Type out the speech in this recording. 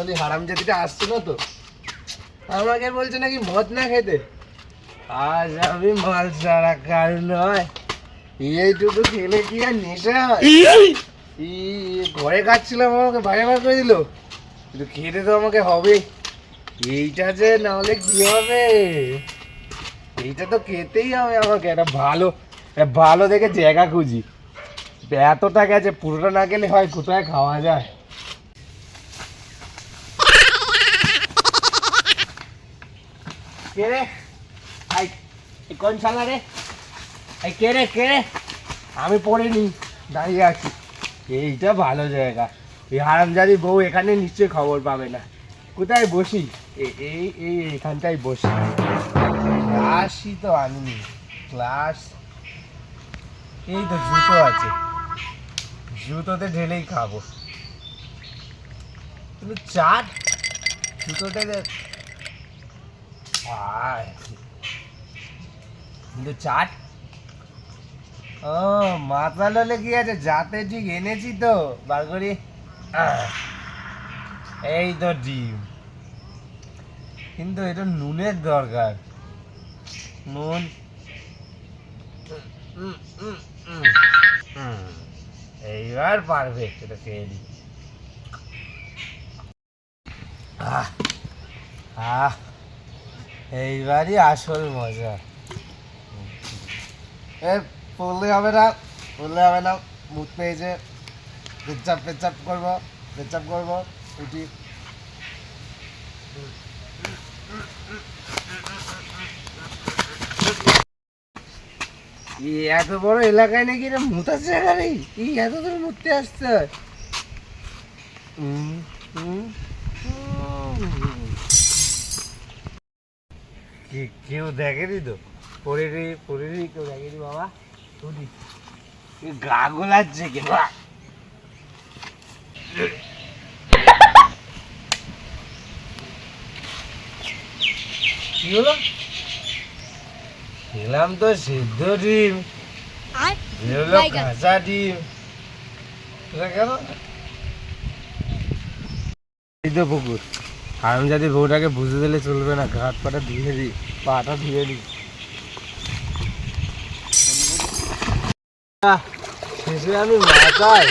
ওই হারামজাদিটা আসছে না তো, আমাকে বলছে নাকি মদ না খেতে। আজ আমি মাল ছাড়া কারণ নয়, এইটুকু খেলে কি আর নেশা হয়? ঘরে খাচ্ছিলাম, আমাকে বাইরে বার করে দিল, কিন্তু খেতে তো আমাকে হবে। এইটা যে না হলে কি হবে, এইটা তো খেতেই হবে আমাকে। একটা ভালো দেখে জায়গা খুঁজি, এত টাকা আছে, পুরোটা না গেলে হয় কোথায় খাওয়া যায়। কে রে আই, কোন শালা রে? এই কে রে কে রে? আমি পড়িনি, দাঁড়িয়ে আছি। এইটা ভালো জায়গা, এই হারামজাদি বউ এখানে নিশ্চয়ই খবর পাবে না। কোথায় বসি? এই এই এইখানটাই বসি। ক্লাসই তো আনিনি, ক্লাস এই তো জুতো আছে, জুতোতে ঢেলেই খাবো। তুমি চাট জুতোতে কিন্তু চাট, ও মাতাল হলে কি আছে, যাতে ঠিক এনেছি তো বার করি। এই তো ডিম, কিন্তু এটা নুনের দরকার, নুন। এইবার পারফেক্ট, এটা খেয়ে দিই। এইবারই আসল মজা। এ পড়লে হবে না, পড়লে হবে না, মুখ পেয়েছে, পেচ্ছাপ করবো, উঠি। এত বড় এলাকায় নাকি এটা মুতার জায়গা নেই, এত দূর মুততে আসতে হয়। কেউ দেখেনি তো, পড়েনি কেউ দেখেনি বাবা। গা গোলাচ্ছে কে? কি হলো? খেলাম তো সিদ্ধ ডিম, হলো কাঁচা ডিম, কেন? এই তো পুকুর, হারামজাদি বউটাকে বুঝে দিলে চলবে না, ঘাট পাটা ধুয়ে দিই, পাটা ধুয়ে দিই। শেষে আমি মাথায়